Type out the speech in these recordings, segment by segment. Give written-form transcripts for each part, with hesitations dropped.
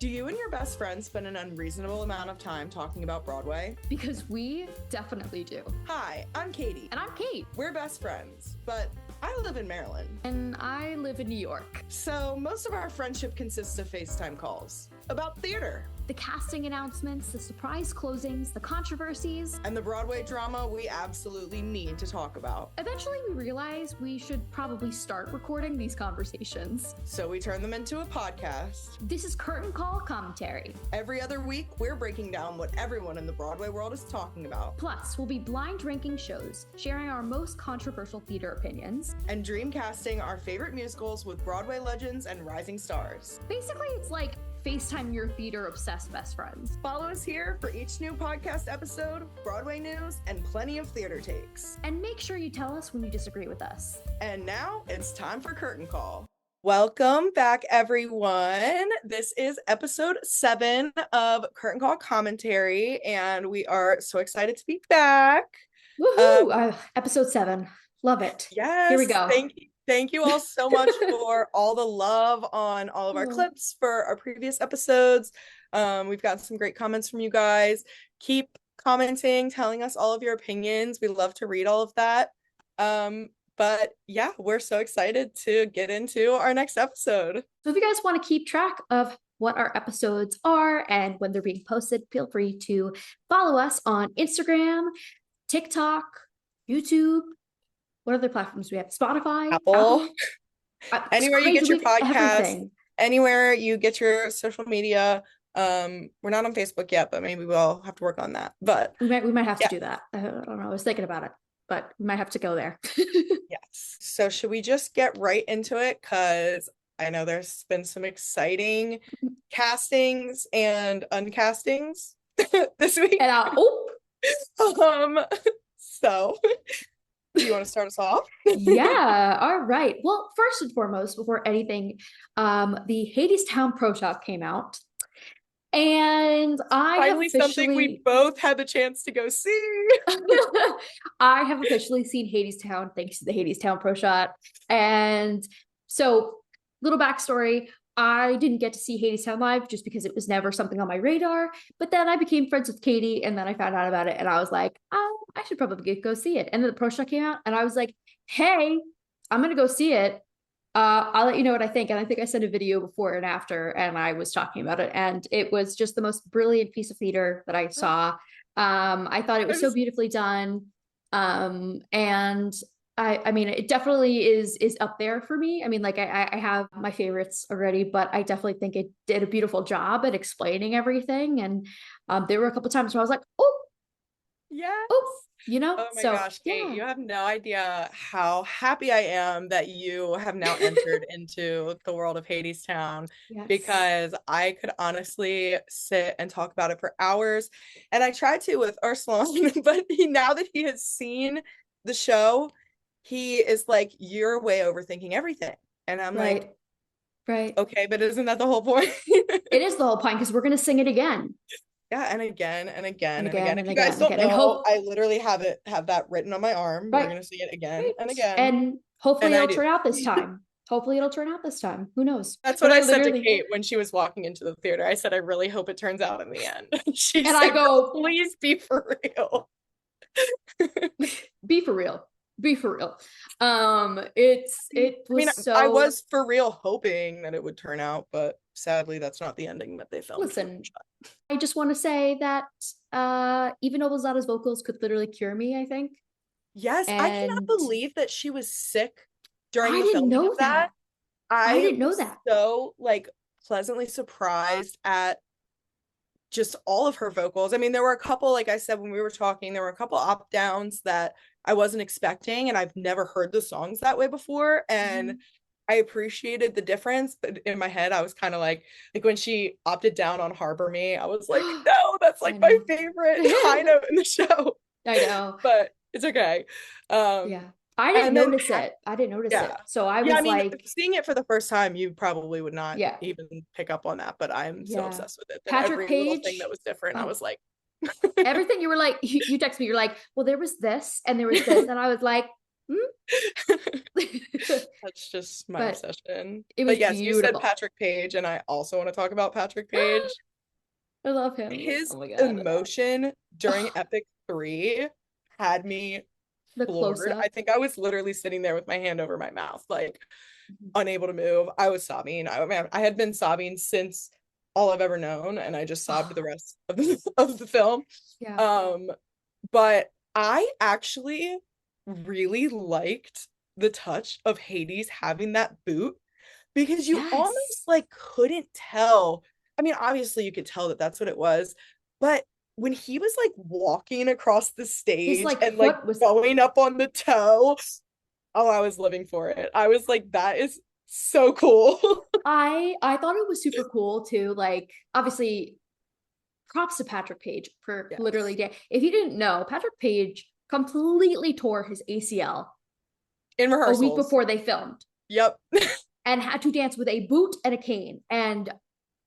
Do you and your best friend spend an unreasonable amount of time talking about Broadway? Because we definitely do. Hi, I'm Katie. And I'm Kate. We're best friends, but I live in Maryland. And I live in New York. So most of our friendship consists of FaceTime calls about theater. The casting announcements, the surprise closings, the controversies. And the Broadway drama we absolutely need to talk about. Eventually we realized we should probably start recording these conversations. So we turned them into a podcast. This is Curtain Call Commentary. Every other week, we're breaking down what everyone in the Broadway world is talking about. Plus, we'll be blind ranking shows, sharing our most controversial theater opinions. And dream casting our favorite musicals with Broadway legends and rising stars. Basically, it's like FaceTime your theater obsessed best friends. Follow us here for each new podcast episode, Broadway news, and plenty of theater takes. And make sure you tell us when you disagree with us. And now it's time for Curtain Call. Welcome back, everyone. This is episode 7 of Curtain Call Commentary, and we are so excited to be back. Woohoo! Episode 7. Love it. Yes. Here we go. Thank you all so much for all the love on all of our clips for our previous episodes. We've got some great comments from you guys. Keep commenting, telling us all of your opinions. We love to read all of that. But yeah, we're so excited to get into our next episode. So if you guys want to keep track of what our episodes are and when they're being posted, feel free to follow us on Instagram, TikTok, YouTube. What other platforms do we have? Spotify, Apple. Anywhere you get your podcast, anywhere you get your social media. We're not on Facebook yet, but maybe we'll have to work on that. But we might have to do that. I don't know. I was thinking about it, but we might have to go there. Yes. So should we just get right into it? Because I know there's been some exciting castings and uncastings this week. And so do you want to start us off? Yeah. All right. Well, first and foremost, before anything, the Hadestown Pro Shop came out. And finally something we both had the chance to go see. I have officially seen Hadestown thanks to the Hadestown Pro Shot. And so, little backstory, I didn't get to see Hadestown live just because it was never something on my radar. But then I became friends with Katie, and then I found out about it, and I was like, oh, I should probably go see it. And then the Pro Shot came out, and I was like, hey, I'm gonna go see it. I'll let you know what I think. And I think I sent a video before and after, and I was talking about it, and it was just the most brilliant piece of theater that I saw. I thought it was so beautifully done. And I mean, it definitely is up there for me. I mean, like I have my favorites already, but I definitely think it did a beautiful job at explaining everything. And there were a couple times where I was like, oh, yeah, you know. Oh my gosh, Kate, you have no idea how happy I am that you have now entered into the world of Hadestown. Yes. Because I could honestly sit and talk about it for hours, and I tried to with Ursula, but now that he has seen the show, he is like, you're way overthinking everything. And I'm like, right, okay, but isn't that the whole point? It is the whole point, because we're gonna sing it again. Yeah, and again and again and again. If you guys don't know, I literally have that written on my arm. We're gonna see it again and again. And hopefully it'll turn out this time. Hopefully it'll turn out this time. Who knows? That's what I said to Kate when she was walking into the theater. I said, I really hope it turns out in the end. She said, I go, please be for real. Be for real. Be for real. I was for real hoping that it would turn out, but sadly that's not the ending that they filmed. Listen, I just want to say that even Obelzada's vocals could literally cure me, I think. Yes, and I cannot believe that she was sick during the filming of that. I didn't know that. So pleasantly surprised at just all of her vocals. I mean, there were a couple, like I said when we were talking, there were a couple opt-downs that I wasn't expecting, and I've never heard the songs that way before, and I appreciated the difference. But in my head, I was kind of like when she opted down on Harbor Me, I was like, no, that's like my favorite high note in the show. I know, but it's okay. Yeah, I didn't notice it. So I was like, seeing it for the first time, you probably would not even pick up on that. But I'm so obsessed with it. Patrick Page, little thing that was different, I was like. Everything you were like, you text me, you're like, well, there was this and there was this, and I was like, That's just my But obsession. it But was yes, you said beautiful. Patrick Page, and I also want to talk about Patrick Page. I love him. His Oh my God. emotion during Oh, Epic 3 had me the close floored. I up. think I was literally sitting there with my hand over my mouth, like unable to move. I was sobbing. I had been sobbing since all I've ever known, and I just sobbed the rest of of the film. Yeah. Um, but I actually really liked the touch of Hades having that boot because you almost Yes. like couldn't tell. I mean, obviously you could tell that that's what it was, but when he was like walking across the His stage like and like foot was going up on the toe, oh, I was living for it. I was like, that is so cool. I thought it was super cool too. Like obviously props to Patrick Page for literally Yes. if you didn't know, Patrick Page completely tore his ACL In a week rehearsals. before they filmed Yep. and had to dance with a boot and a cane. And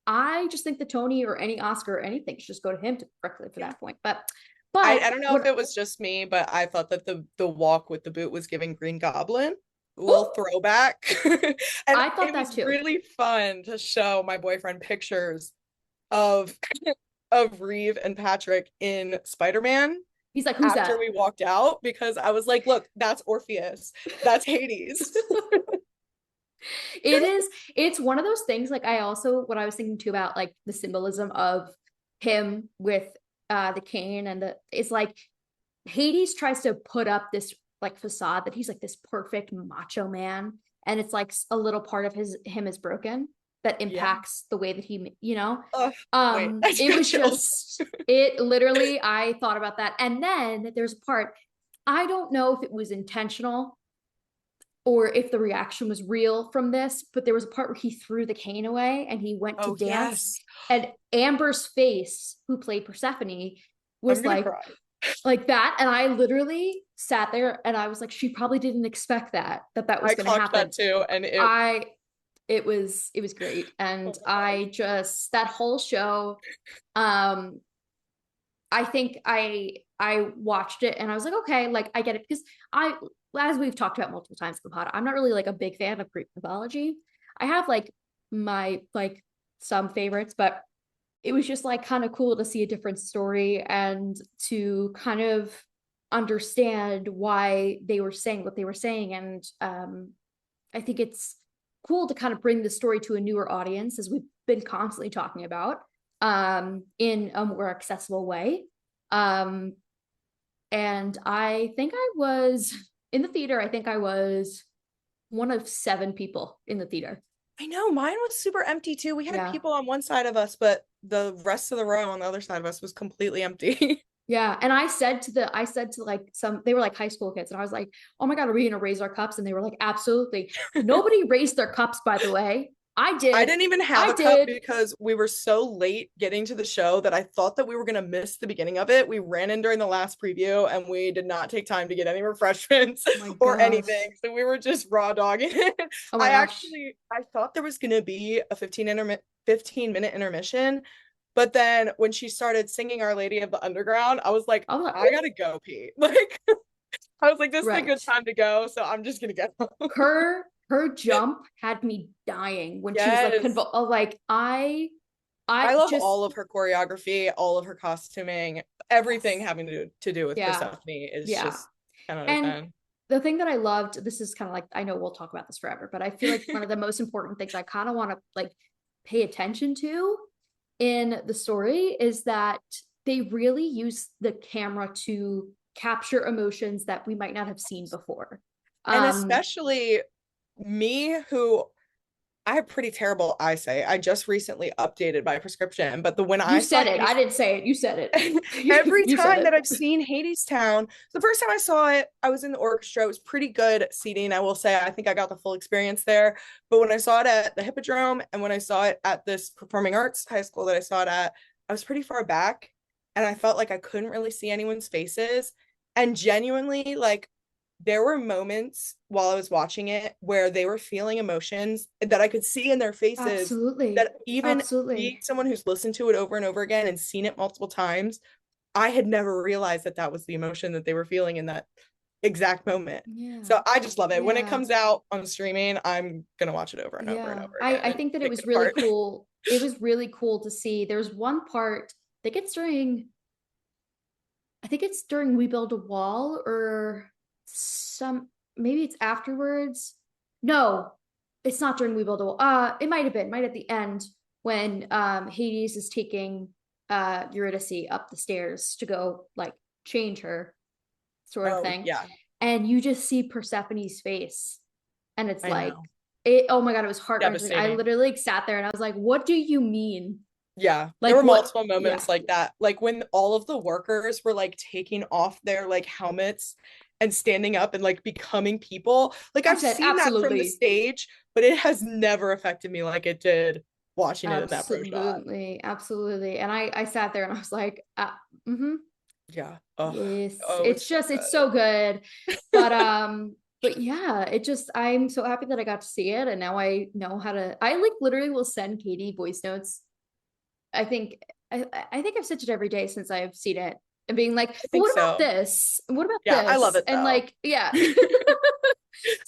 I just think the Tony or any Oscar or anything should just go to him to correctly for Yeah. that point. But I don't know if what it was just me, but I thought that the walk with the boot was giving Green Goblin a little oh, throwback. And I thought it that was too. really fun to show my boyfriend pictures of of Reeve and Patrick in Spider-Man He's like, who's after that? we walked out because I was like, look, that's Orpheus. That's Hades. It is, it's one of those things. Like I also what I was thinking too about like the symbolism of him with the cane and the it's like Hades tries to put up this like facade that he's like this perfect macho man, and it's like a little part of him is broken that Yeah. impacts the way that Oh, wait, I just it got was chills. just it literally I thought about that, and then there's a part I don't know if it was intentional or if the reaction was real from this, but there was a part where he threw the cane away and he went to Oh, dance. yes. And Amber's face, who played Persephone, I'm was gonna cry. like that. And I literally sat there and I was like, she probably didn't expect that was I going to clocked happen. that too, and I it was great. And oh my God. I just that whole show, um, I think I watched it and I was like, okay, like I get it because I as we've talked about multiple times in the pod, I'm not really like a big fan of Greek mythology. I have like my like some favorites, but it was just like kind of cool to see a different story and to kind of understand why they were saying what they were saying. And I think it's cool to kind of bring the story to a newer audience, as we've been constantly talking about, in a more accessible way. Um, and I think I was in the theater, I think I was one of 7 people in the theater. I know mine was super empty too. We had Yeah. people on one side of us, but the rest of the row on the other side of us was completely empty. Yeah. And I said to like they were like high school kids, and I was like, oh my God, are we gonna raise our cups? And they were like, absolutely. Nobody raised their cups, by the way. I I did. didn't even have I a cup did. because we were so late getting to the show that I thought that we were gonna miss the beginning of it. We ran in during the last preview and we did not take time to get any refreshments Oh my or gosh. anything. So we were just raw dogging it. Oh my gosh. I thought there was gonna be a 15-minute intermission. But then when she started singing Our Lady of the Underground, I was like, I was like, I gotta go pee. Like I was like, this is a good right. time to go, so I'm just gonna get home. Her jump had me dying when she was like Yes. like I I love just all of her choreography, all of her costuming, everything yes. having to do with Yeah. Persephone is Yeah. just 10 out of And 10. the thing that I loved, this is kind of like, I know we'll talk about this forever, but I feel like one of the most important things I kind of want to like pay attention to in the story is that they really use the camera to capture emotions that we might not have seen before. And Um, especially me, who I have pretty terrible eyesight. I just recently updated my prescription, but the when you I saw said it. I Hades, didn't say it. You said it. every You said time that it. I've seen Hadestown, the first time I saw it, I was in the orchestra. It was pretty good seating, I will say. I think I got the full experience there. But when I saw it at the Hippodrome and when I saw it at this performing arts high school that I saw it at, I was pretty far back and I felt like I couldn't really see anyone's faces. And genuinely, like, there were moments while I was watching it where they were feeling emotions that I could see in their faces Absolutely. that even being Absolutely. someone who's listened to it over and over again and seen it multiple times, I had never realized that that was the emotion that they were feeling exact moment. Yeah. So I just love it. When it Yeah. comes out on streaming, I'm gonna watch it over and over and Yeah. over again I and think that it pick was it really apart. cool. It was really cool to see. There's one part, I think it's during We Build a Wall or some, maybe it's afterwards. No, it's not during We Build a Wall. It might at the end when Hades is taking Eurydice up the stairs to go like change her, sort of Oh thing. yeah, And you just see Persephone's face. And it's I like know. oh my God, it was heart-wrenching. I Devastating. literally like, sat there and I was like, what do you mean? Yeah, there Like were what? multiple Yeah. moments like that. Like when all of the workers were like taking off their like helmets and standing up and like becoming people. Like I I've said, seen that from the absolutely. stage, but it has never affected me like it did watching it in that pro shot. Absolutely, absolutely. And I sat there and I was like, mm-hmm, Yeah. Oh, yes. oh, it's so It's good. so good. But yeah, I'm so happy that I got to see it and now I know how to I like literally will send Katie voice notes. I think I think I've sent it every day since I've seen it and being like, I but think what about so. this? What about Yeah, I love this? it And though. like, yeah.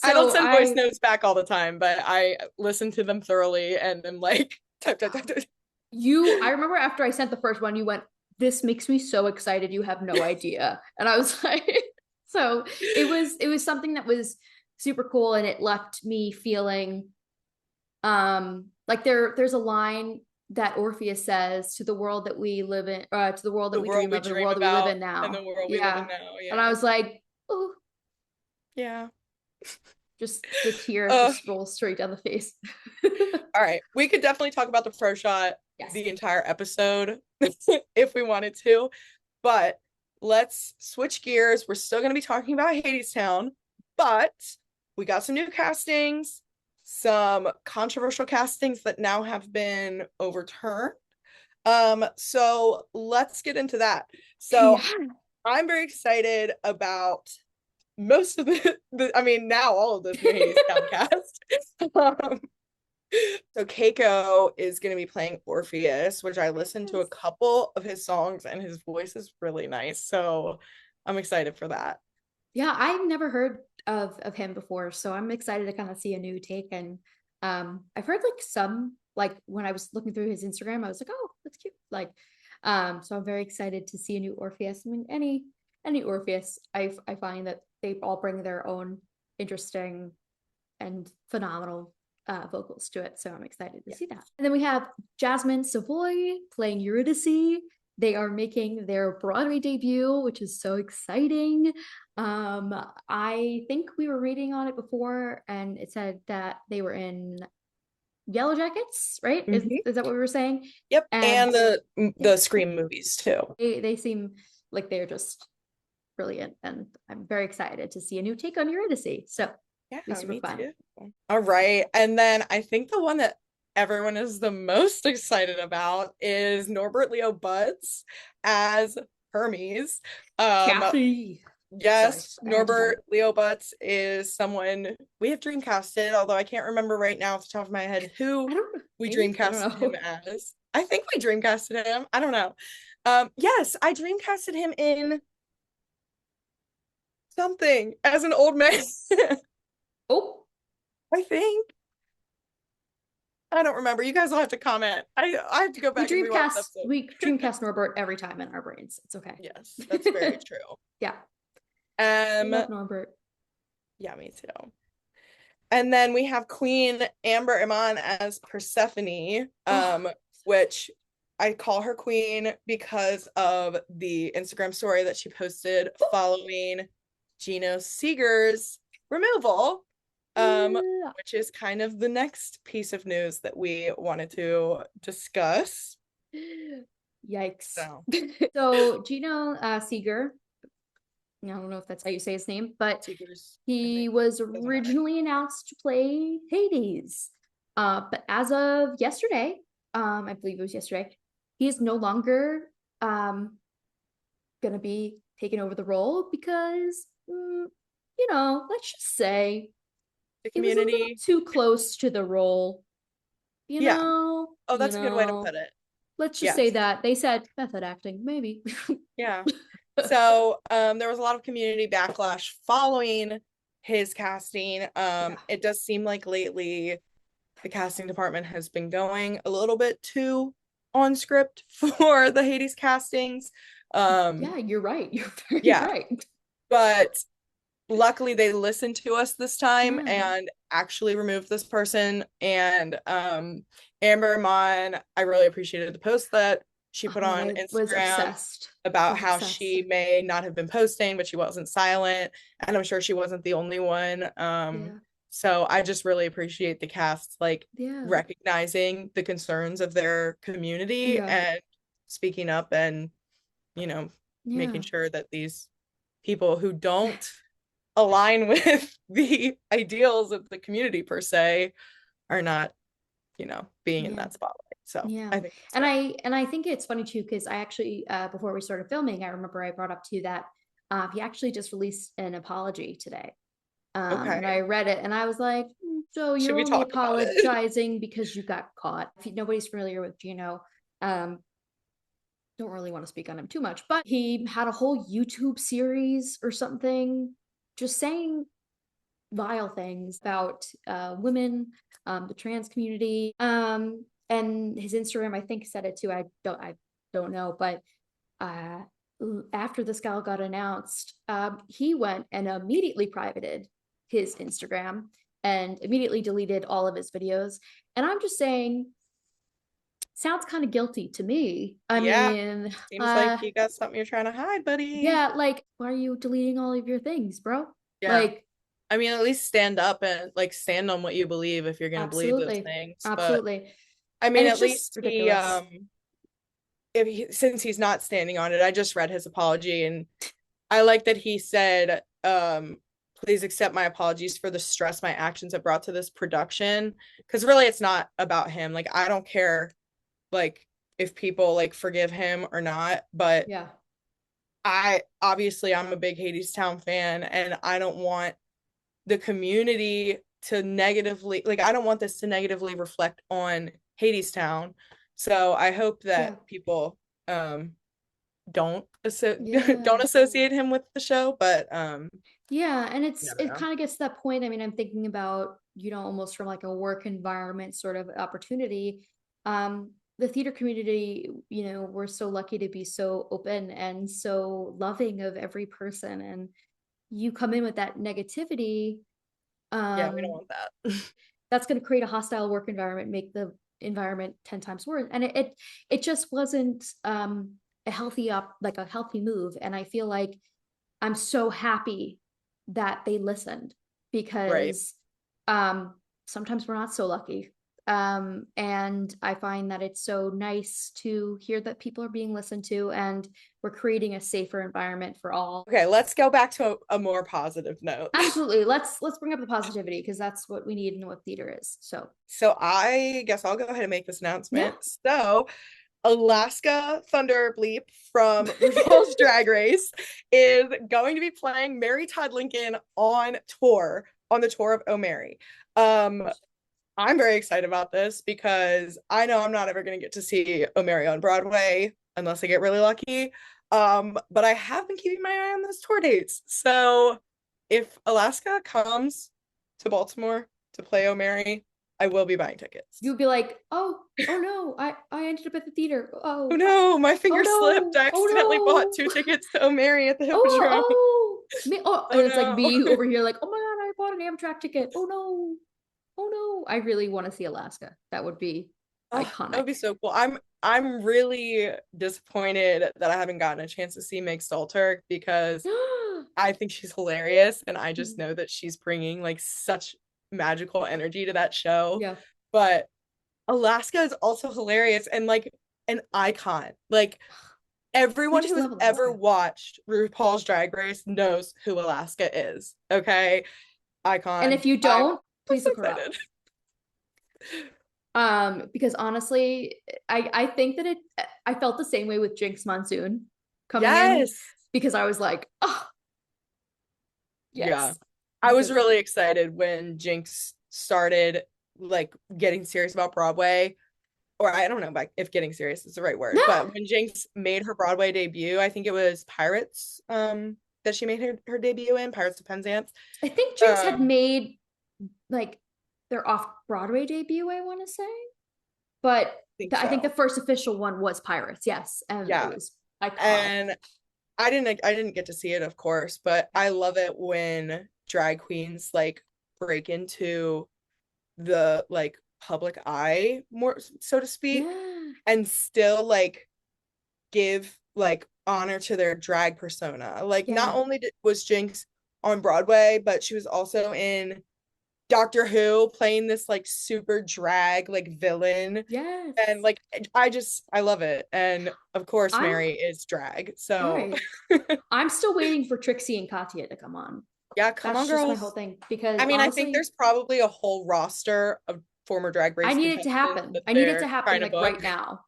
I don't So send voice notes back all the time, but I listen to them thoroughly and am like type, type, type, type. I remember after I sent the first one, you went, this makes me so excited. You have no idea. And I was like, so it was something that was super cool. And it left me feeling, like there's a line that Orpheus says to the world that we live in, to the world that The we world dream we of and the dream world that we live about in and the now. world we live in Yeah. now. And I Yeah. was like, oh, Yeah. just the tear Uh, just rolls straight down the face. all right. We could definitely talk about the pro shot Yes. the entire episode if we wanted to, but let's switch gears. We're still going to be talking about Hadestown, but we got some new castings, some controversial castings that now have been overturned. So let's get into that. So Yeah. I'm very excited about most of I mean, now all of this new Hadestown cast. um, so Keiko is going to be playing Orpheus, which I listened to a couple of his songs and his voice is really nice. So I'm excited for that. Yeah, I've never heard of him before, so I'm excited to kind of see a new take. And I've heard like some like when I was looking through his Instagram, I was like, oh, that's cute. Like, so I'm very excited to see a new Orpheus. I mean, any Orpheus, I find that they all bring their own interesting and phenomenal vocals to it. So I'm excited to Yeah. see that. And then we have Jasmine Savoy playing Eurydice. They are making their Broadway debut, which is so exciting. I think we were reading on it before, and it said that they were in Yellow Jackets, right? Mhm. Is that what we were saying? Yep. And And the yeah, the Scream movies too. they seem like they're just brilliant, and I'm very excited to see a new take on Eurydice. So it'll be Yeah, super me fun. too. All right. And then I think the one that everyone is the most excited about is Norbert Leo Butz as Hermes. Um, Kathy. Sorry, yes, I had to Norbert Leo Butz is someone we have dreamcasted, although I can't remember right now off the top of my head who I don't we maybe I dreamcasted don't him know. as. I think we dreamcasted him. I don't know. Yes, I dreamcasted him in something as an old man. Oh, I think. I don't remember. You guys will have to comment. I have to go back and rewatch the episode. We Dreamcast Norbert every time in our brains. It's okay. Yes, that's very true. Yeah. I Um, love Norbert. yeah, me too. And then we have Queen Amber Iman as Persephone, Oh, which I call her Queen because of the Instagram story that she posted following Gino Seeger's removal, yeah. which is kind of the next piece of news that we wanted to discuss. Yikes. So, So Gino Seeger, I don't know if that's how you say his name, but Seeger's, I he think, was doesn't matter. originally announced to play Hades. But as of yesterday, I believe it was yesterday, he is no longer gonna be taking over the role because let's just say The it was a little community. too close to the role. Yeah. Oh, You that's a good way to know. put it. Let's just say Yes. that they said method acting, maybe. Yeah. So there was a lot of community backlash following his casting. Yeah. It does seem like lately the casting department has been going a little bit too on script for the Hades castings. Yeah, you're right. You're very Yeah, right. but luckily they listened to us this time Yeah. and actually removed this person. And Amber Mon, I really appreciated the post that she Oh put man, on I was Instagram obsessed. I about was how obsessed. she may not have been posting, but she wasn't silent. And I'm sure she wasn't the only one. Yeah. So I just really appreciate the cast like Yeah. recognizing the concerns of their community Yeah. and speaking up and, you know, making Yeah. sure that these people who don't align with the ideals of the community per se are not, being in Yeah. that spotlight. So Yeah. I think it's And good. I think it's funny too, because I actually before we started filming, I remember I brought up to you that he actually just released an apology today. And I Okay. read it and I was like, so Should you're we only talk about it? apologizing because you got caught. If nobody's familiar with Gino, um, don't really want to speak on him too much, but he had a whole YouTube series or something just saying vile things about women, the trans community. And his Instagram, I think, said it too. I don't know, but uh, after the scandal got announced, he went and immediately privated his Instagram and immediately deleted all of his videos. And I'm just saying, sounds kind of guilty to me. I Yeah. mean, Seems like you got something you're trying to hide, buddy. yeah, like, why are you deleting all of your things, bro? Yeah. Like, I mean, at least stand up and like stand on what you believe if you're going to believe those absolutely, things. But absolutely. I And mean, it's at just least he ridiculous. if he, since he's not standing on it, I just read his apology and I like that he said, please accept my apologies for the stress my actions have brought to this production. Because really, it's not about him. Like, I don't care, like, if people like forgive him or not. But Yeah. I'm a big Hadestown fan, and I don't want the community to negatively, like, I don't want this to negatively reflect on Hadestown. So I hope Yeah. that people um don't Yeah. associate him with the show, but Yeah. And you never it know. kind of gets to that point. I mean, I'm thinking about, almost from like a work environment sort of opportunity. The theater community, we're so lucky to be so open and so loving of every person. And you come in with that negativity, Yeah, we don't um, want that. that's going to create a hostile work environment, make the environment 10 times worse. And it just wasn't a healthy move. And I feel like I'm so happy that they listened Right. because sometimes we're not so lucky. And I find that it's so nice to hear that people are being listened to and we're creating a safer environment for all. Okay, let's go back to a more positive note. Absolutely. Let's bring up the positivity because that's what we need and what theater is. So So I guess I'll go ahead and make this yeah. announcement. So Alaska Thunder Bleep from RuPaul's Drag Race is going to be playing Mary Todd Lincoln on the tour of Oh Mary. Um, I'm very excited about this because I know I'm not ever going to get to see Oh Mary on Broadway unless I get really lucky. But I have been keeping my eye on those tour dates. So if Alaska comes to Baltimore to play Oh Mary, I will be buying tickets. You'd be like, oh no, I ended up at the theater. Oh Oh, no, my oh finger slipped. no, I accidentally bought oh two no. tickets to Oh Mary at the Oh, Hippodrome. oh, me, oh, Oh and it's like me no. over here, like, oh my God, I bought an Amtrak ticket. Oh no, oh no. I really want to see Alaska. That would be Oh, that would iconic. be so cool. I'm really disappointed that I haven't gotten a chance to see Meg Stalter because I think she's hilarious and I just know that she's bringing like such magical energy to that show. Yeah, But Alaska is also hilarious and like an icon. Like we everyone who just has love ever Alaska. watched RuPaul's Drag Race knows who Alaska is. Okay? And Icon. if you I'm don't, please so look her up. excited. Because honestly, I think that I felt the same way with Jinx Monsoon coming in Yes. because I was like, oh Yeah. yes, I was because really excited when Jinx started like getting serious about Broadway. or I don't know if getting serious is the right word, but when Jinx made her Broadway debut, I think it was Pirates, that she made her debut in, Pirates of Penzance. I think Jinx had Um, made like their off Broadway debut, I want to say, but think I think the so. first official one was Pirates, yes, and it Yeah. was iconic. And I didn't get to see it, of course, but I love it when drag queens like break into the like public eye more, so to speak, Yeah, and still like give like honor to their drag persona. Like not yeah, only was Jinx on Broadway, but she was also in Doctor Who playing this like super drag like villain. And yes. like I love it. And of course I'm Mary is drag. So right. I'm still waiting for Trixie and Katya to come on. yeah, come on That's just my whole girls. thing because I mean, I think honestly, there's probably a whole roster of former Drag I Race need it to contestants happen. that I need it to they're happen trying to like right book. now.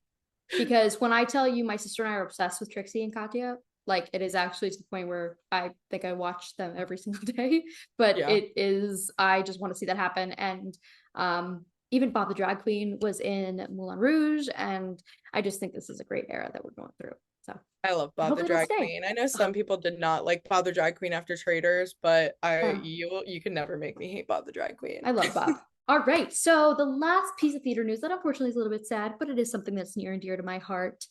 Because when I tell you my sister and I are obsessed with Trixie and Katya, like it is actually to the point where I think I watch them every single day. But Yeah, it is, I just want to see that happen. And even Bob the Drag Queen was in Moulin Rouge, and I just think this is a great era that we're going through. So I love Bob the hopefully it'll Drag stay. Queen. I know Ugh, some people did not like Bob the Drag Queen after Traders, but uh, you can never make me hate Bob the Drag Queen. I love Bob. All right. So the last piece of theater news that unfortunately is a little bit sad, but it is something that's near and dear to my heart.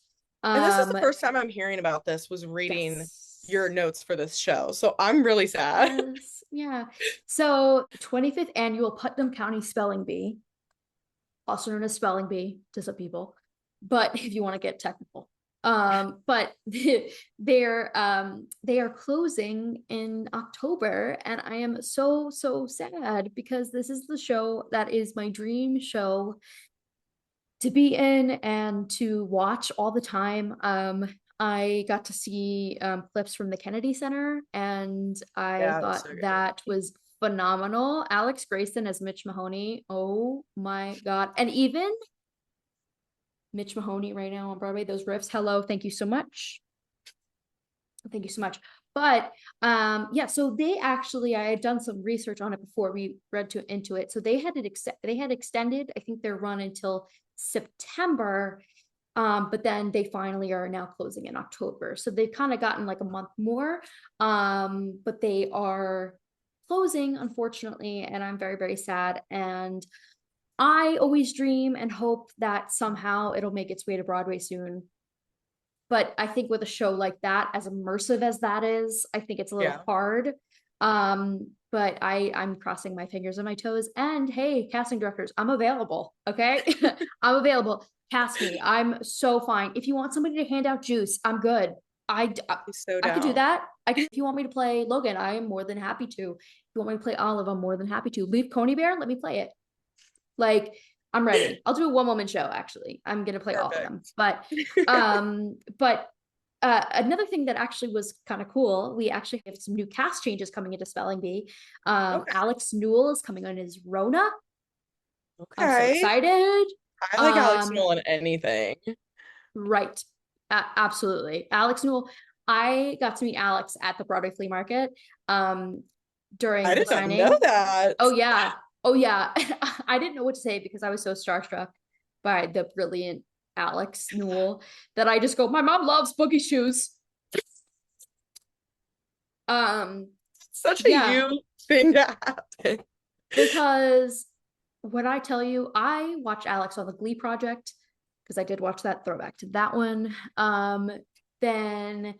And this is Um, the first time I'm hearing about this, was reading your yes. notes for this show. So I'm really sad. Yes. Yeah. So 25th annual Putnam County Spelling Bee, also known as Spelling Bee to some people, but if you want to get technical. But they are closing in October, and I am so sad because this is the show that is my dream show to be in and to watch all the time. I got to see clips from the Kennedy Center, and I Yeah, it was thought so good. that was phenomenal. Alex Grayson as Mitch Mahoney. Oh my God. And even Mitch Mahoney right now on Broadway, those riffs. Hello, thank you so much. Thank you so much. But yeah, so they actually, I had done some research on it before we read into it. So they had extended, I think, their run until September, but then they finally are now closing in October. So they've kind of gotten like a month more, but they are closing, unfortunately, and I'm very sad. And I always dream and hope that somehow it'll make its way to Broadway soon. But I think with a show like that, as immersive as that is, I think it's a little Yeah. hard. But I'm crossing my fingers and my toes. And hey, casting directors, I'm available. Okay. I'm available. Cast me. I'm so fine. If you want somebody to hand out juice, I'm good. He's so I could do down. that. If you want me to play Logan, I am more than happy to. If you want me to play Olive, I'm more than happy to. Leave Coney Bear, let me play it. Like, I'm ready. I'll do a one woman show, actually. I'm gonna play all of them. Perfect. But another thing that actually was kind of cool, we actually have some new cast changes coming into Spelling Bee. Okay. Alex Newell is coming on as Rona. I'm so Okay. excited. I like Alex Um, Nolan anything. right. Absolutely. Alex Newell. I got to meet Alex at the Broadway Flea Market I during the did not know signing. that. Oh yeah. Oh yeah. I didn't know what to say because I was so starstruck by the brilliant Alex Newell that I just go, my mom loves boogie shoes. Um, Such a yeah, you thing to happen. because when I tell you, I watched Alex on the Glee project because I did watch that throwback to that one. Then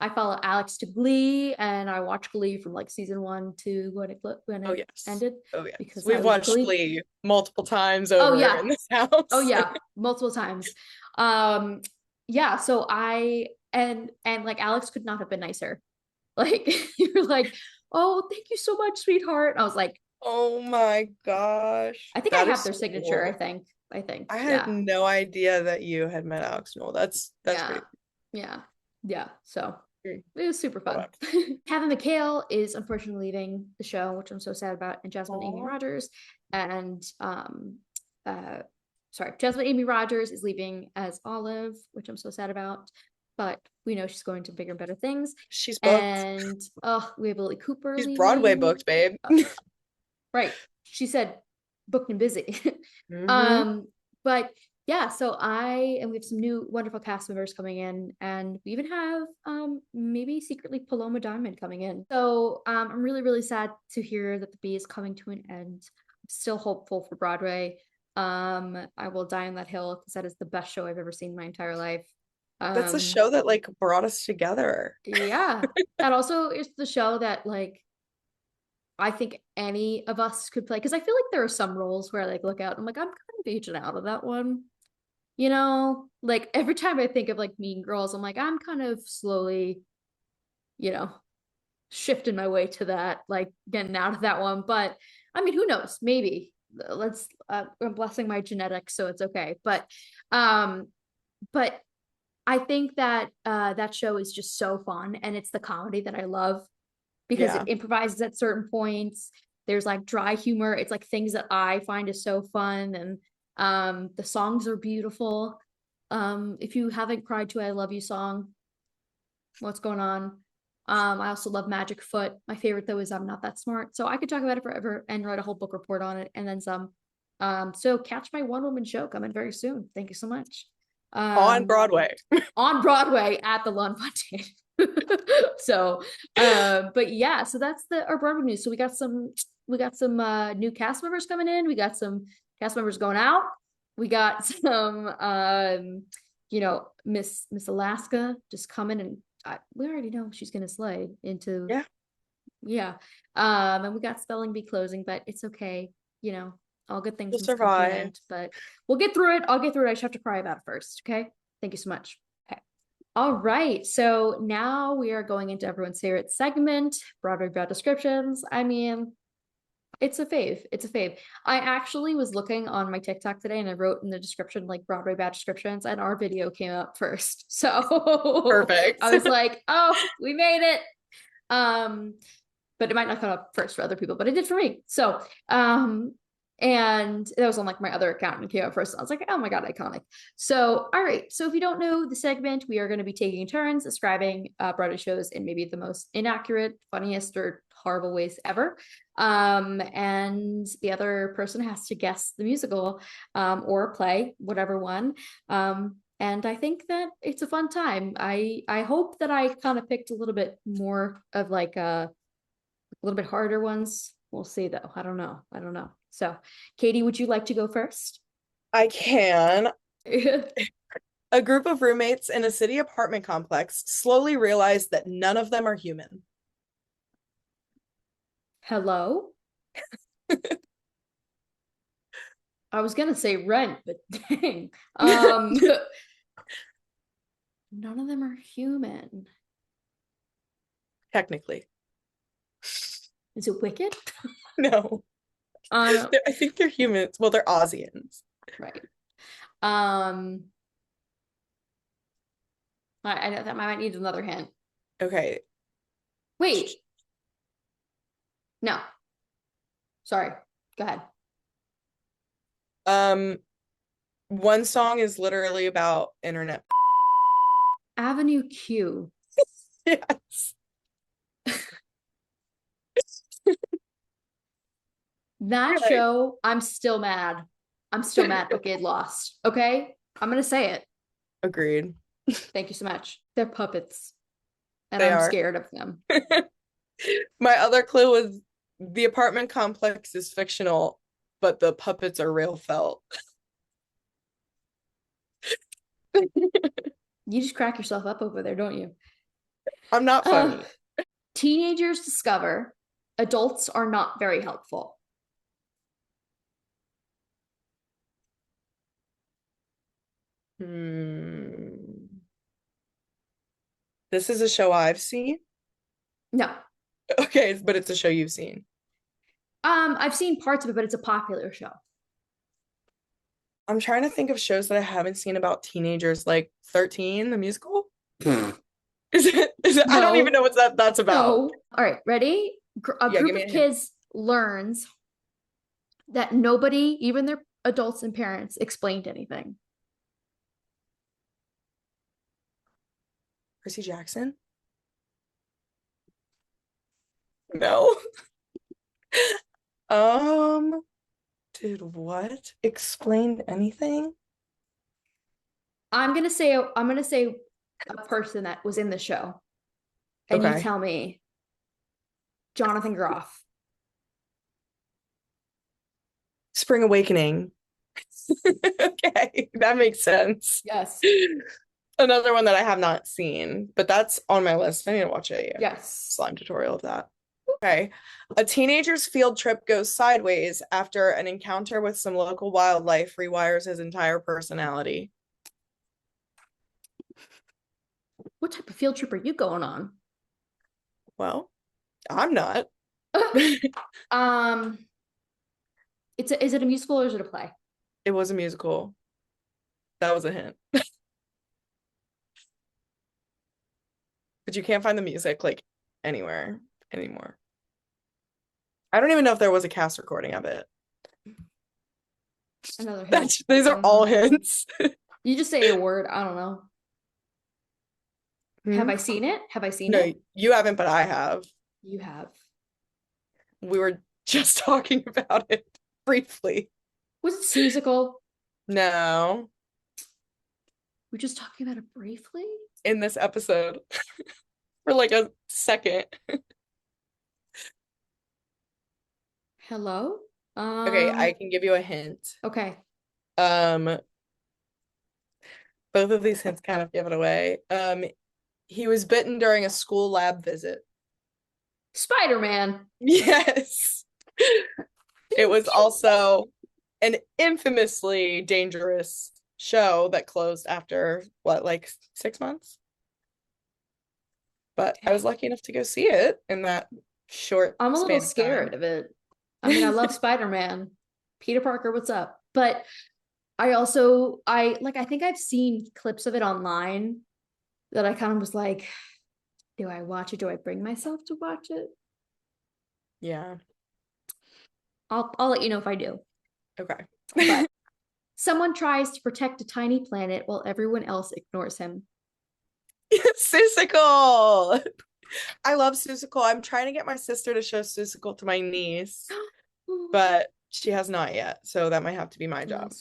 I follow Alex to Glee, and I watched Glee from like season one to when Oh it yes. ended Oh yes. because I We've was a watched Glee. Glee multiple times Oh over yeah, in this oh house. yeah, multiple times. Um, yeah. So and like Alex could not have been nicer. Like you're like, oh, thank you so much, sweetheart. I was like, Oh my gosh. I think I That have is their so signature. cool. I think. I had Yeah. no idea that you had met Alex Noel. That's Yeah. pretty Yeah. Yeah. So cool. it was super Hold fun. on. Kevin McHale is unfortunately leaving the show, which I'm so sad about, and Jasmine Amy Aw. Rogers. And uh sorry, Jasmine Amy Rogers is leaving as Olive, which I'm so sad about. But we know she's going to bigger and better things. She's booked. And oh, we have Lily Cooper She's Broadway leaving. booked, babe. Right. She said booked and busy. Hmm. um, but yeah, so we have some new wonderful cast members coming in, and we even have maybe secretly Paloma Diamond coming in. So I'm really, really sad to hear that the Bee is coming to an end. I'm still hopeful for Broadway. I will die on that hill because that is the best show I've ever seen in my entire life. That's a Um, show that like brought us together. yeah. That also is the show that like I think any of us could play because I feel like there are some roles where I like look out and I'm like, I'm kind of aging out of that one. You know, like every time I think of like Mean Girls, I'm like, I'm kind of slowly, you know, shifting my way to that, like getting out of that one. But I mean, who knows? Maybe I'm blessing my genetics, so it's okay. Um, but I think that that show is just so fun, and it's the comedy that I love because it Yeah. improvises at certain points. There's like dry humor. It's like things that I find is so fun, and the songs are beautiful. If you haven't cried to I Love You song, what's going on? I also love Magic Foot. My favorite though is I'm Not That Smart. So I could talk about it forever and write a whole book report on it and then some. So catch my one woman show coming very soon. Thank you so much. On Um, Broadway. on Broadway at the Lon Fontaine. So but yeah, so that's the our Broadway news. So we got some new cast members coming in, we got some cast members going out, we got some Miss Alaska just coming, and we already know she's gonna slide into, Yeah. yeah. And we got spelling bee closing, but it's okay, you know, all good things We'll must come to an survive. end, but we'll get through it. I'll get through it. I just have to cry about it first. Okay. Thank you so much. Okay. All right. So now we are going into everyone's favorite segment, Broadway Bad Descriptions. I mean, it's a fave. It's a fave. I actually was looking on my TikTok today and I wrote in the description like Broadway Bad Descriptions, and our video came up first. So Perfect. I was like, oh, we made it. Um, but it might not come up first for other people, but it did for me. So, and that was on like my other account and it came up first. I was like, oh my God, iconic. So, all right. So if you don't know the segment, we are going to be taking turns describing Broadway shows in maybe the most inaccurate, funniest, or horrible ways ever. And the other person has to guess the musical or play, whatever one. And I think that it's a fun time. I hope that I kind of picked a little bit more of like a little bit harder ones. We'll see though. I don't know. I don't know. So, Katie, would you like to go first? I can. A group of roommates in a city apartment complex slowly realize that none of them are human. Hello? I was gonna say Rent, but dang. None of them are human. Technically. Is it Wicked? No. Um, I think they're humans. Well, they're Aussians. right. Um, I might need another hint. Okay. Wait, no. Sorry. Go ahead. Um, one song is literally about internet. Avenue Q. Yes. That Right. show, I'm still mad. I'm still mad Wicked lost. Okay? I'm gonna say it. Agreed. Thank you so much. They're puppets, and They I'm are. scared of them. My other clue was the apartment complex is fictional, but the puppets are real felt. You just crack yourself up over there, don't you? I'm not Uh, funny. teenagers discover adults are not very helpful. Hmm. This is a show I've seen. No. Okay, but it's a show you've seen. I've seen parts of it, but it's a popular show. I'm trying to think of shows that I haven't seen about teenagers, like 13, the musical. Is it? I don't even No. know what that's about. No. All right, ready? A Yeah, group give me of a hint. kids learns that nobody, even their adults and parents, explained anything. Percy Jackson? No. Um, did what? Explain anything? I'm gonna say a person that was in the show, and you Okay. tell me Jonathan Groff. Spring Awakening. Okay, that makes sense. Yes. Another one that I have not seen, but that's on my list. I need to watch a Yes. slime tutorial of that. Okay. A teenager's field trip goes sideways after an encounter with some local wildlife rewires his entire personality. What type of field trip are you going on? Well, I'm not. um, is it a musical or is it a play? It was a musical. That was a hint. But you can't find the music like anywhere anymore. I don't even know if there was a cast recording of it. Another hint. These are all hints. You just say a word. I don't know. Have Hmm? I seen it? Have I seen No, it? you haven't, but I have. You have. We were just talking about it briefly. Was it Susical? No, We're just talking about it briefly. in this episode for like a second. Hello? Okay, I can give you a hint. Okay. Um, both of these hints kind of give it away. He was bitten during a school lab visit. Spider-Man. Yes. It was also an infamously dangerous show that closed after what, like 6 months? But I was lucky enough to go see it in that short I'm a little span of scared time. of it. I mean, I love Spider-Man. Peter Parker, what's up? But I think I've seen clips of it online that I kind of was like, do I watch it? Do I bring myself to watch it? Yeah. I'll let you know if I do. Okay. But someone tries to protect a tiny planet while everyone else ignores him. Seussical. I love Seussical. I'm trying to get my sister to show Seussical to my niece, but she has not yet. So that might have to be my job.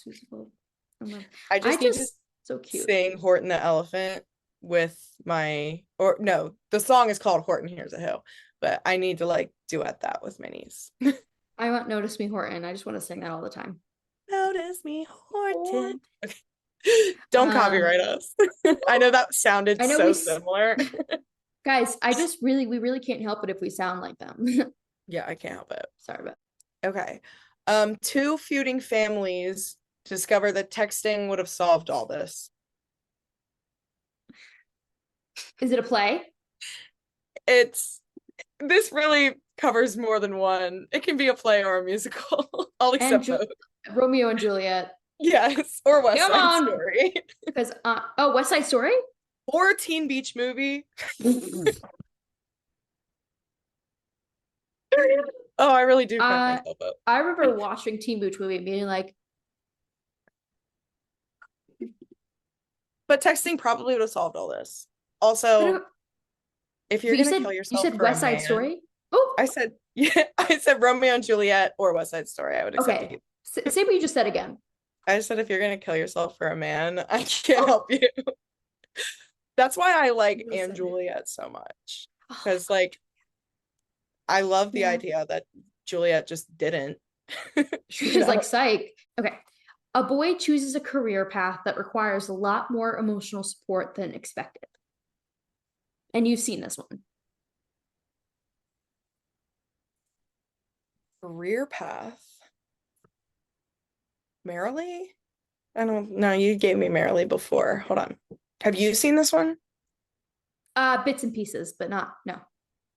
I I just need to just so cute. sing Horton the Elephant with my, or no, the song is called Horton Hears a Who, but I need to like duet that with my niece. I want Notice Me Horton. I just want to sing that all the time. Notice me, Horton. Okay. Don't Um, copyright us. I know that sounded I know so similar. guys, we really can't help it if we sound like them. Yeah, I can't help it. Sorry about Okay. Two feuding families discover that texting would have solved all this. Is it a play? It's this really covers more than one. It can be a play or a musical. I'll And accept both. Romeo and Juliet. Yes, or West Come Side on. Story. Because oh, West Side Story? Or a Teen Beach Movie. Oh, I really do crack myself up. I remember watching Teen Beach Movie and being like, But texting probably would have solved all this. Also, if you're but gonna kill you yourself said for a West Side man, Story? Oh, I said, yeah, I said Romeo and Juliet or West Side Story. I would accept okay. it. Say what you just said again. I said if you're gonna kill yourself for a man, I can't help you. That's why I like and Listen. Juliet so much. Oh, Because like I love the yeah. idea that Juliet just didn't. She's like, psych. Okay. A boy chooses a career path that requires a lot more emotional support than expected. And you've seen this one. Career path. Merrily? I don't know. You gave me Merrily before. Hold on. Have you seen this one? Bits and pieces, but not no.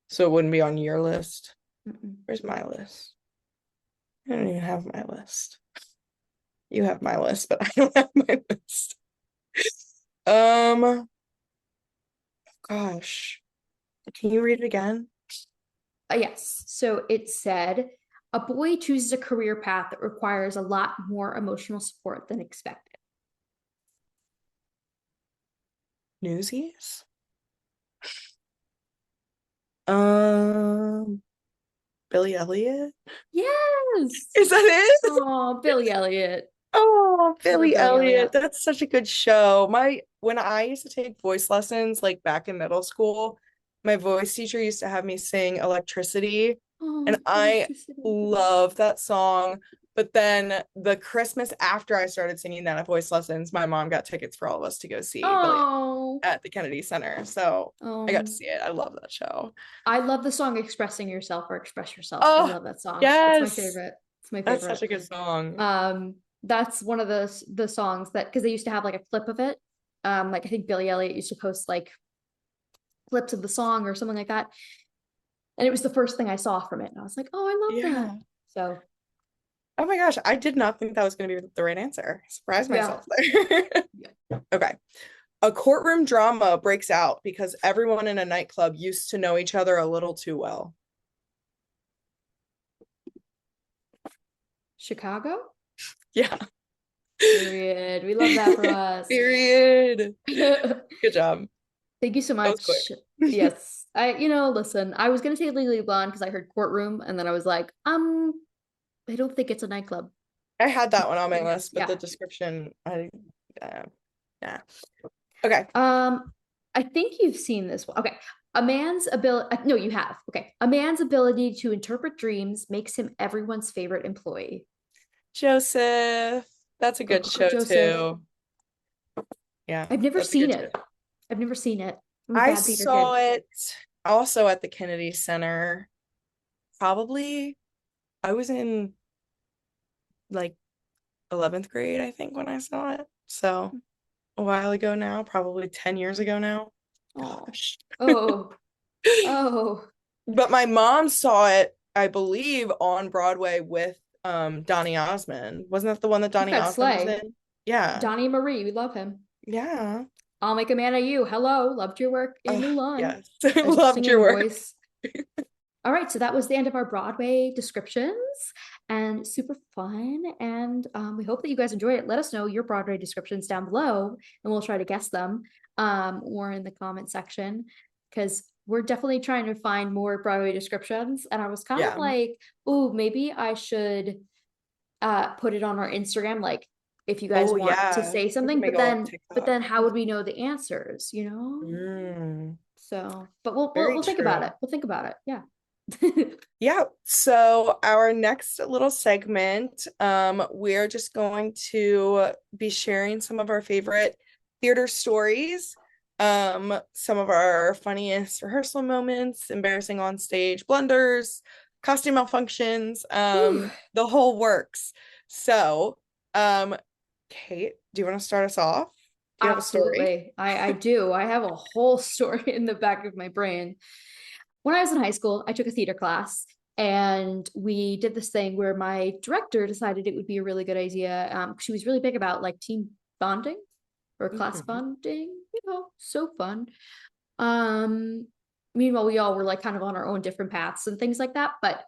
So it wouldn't be on your list. Mm-mm. Where's my list? I don't even have my list. You have my list, but I don't have my list. Gosh. Can you read it again? Yes. So it said a boy chooses a career path that requires a lot more emotional support than expected. Newsies? Um, Billy Elliot? Yes. Is that it? Oh, Billy Elliot. Oh, I love Billy Billy Elliot. Elliot. That's such a good show. When I used to take voice lessons, like back in middle school, my voice teacher used to have me sing Electricity, and Oh, I electricity. love that song. But then the Christmas after I started singing that at voice lessons, my mom got tickets for all of us to go see Billy Elliot Oh, at the Kennedy Center. So I got to um, see it. I love that show. I love the song Expressing Yourself or Express Yourself. I Oh, love that song. It's my yes. favorite. It's my That's favorite. such a good song. That's one of the songs that because they used to have like a clip of it. Like I think Billy Elliot used to post like clips of the song or something like that. And it was the first thing I saw from it. And I was like, oh, I love that. Yeah. So Oh my gosh, I did not think that was going to be the right answer. Surprised yeah. myself there. Yeah. Okay. A courtroom drama breaks out because everyone in a nightclub used to know each other a little too well. Chicago? Yeah. Period. We love that for us. Period. Thank Good job. you so That was quick. much. Yes. Listen, I was gonna say Legally Blonde because I heard courtroom, and then I was like, I don't think it's a nightclub. I had that one on my list, but Yeah. the description, uh, yeah. Okay. I think you've seen this one. Okay. A man's ability, no, you have. Okay. A man's ability to interpret dreams makes him everyone's favorite employee. Joseph. That's a Go, good go, go, show Joseph. too. Yeah, I've never that's a seen good show. it. I've never seen it. I'm a I bad theater kid. saw it also at the Kennedy Center. Probably, I was in like 11th grade, I think, when I saw it. So a while ago now, probably 10 years ago now. Oh, Gosh. oh, oh. But my mom saw it, I believe, on Broadway with Donny Osmond. Wasn't that the one that Donny Okay, Osmond was Slay. in? Yeah. Donnie Marie, we love him. Yeah. I'll make a man of you. Hello, loved your work in Oh, Mulan. yes. As your Loved your singing work. voice. All right, so that was the end of our Broadway descriptions and super fun. And we hope that you guys enjoy it. Let us know your Broadway descriptions down below and we'll try to guess them or in the comment section because we're definitely trying to find more Broadway descriptions. And I was kind of Yeah. like, oh, maybe I should put it on our Instagram, like if you guys Oh, want to yeah. say We can something, make but a little then TikTok. how would we know the answers, Mm, So, but we'll very we'll think about true. it. We'll think about it. Yeah. Yeah, so our next little segment, we're just going to be sharing some of our favorite theater stories, some of our funniest rehearsal moments, embarrassing on stage blunders, costume malfunctions, Whew. the whole works. So, um, Kate, do you want to start us off? Do you have a story? Absolutely. I do. I have a whole story in the back of my brain. When I was in high school, I took a theater class and we did this thing where my director decided it would be a really good idea. She was really big about like team bonding or class Mhm. bonding, so fun. Um, Meanwhile, we all were like kind of on our own different paths and things like that. But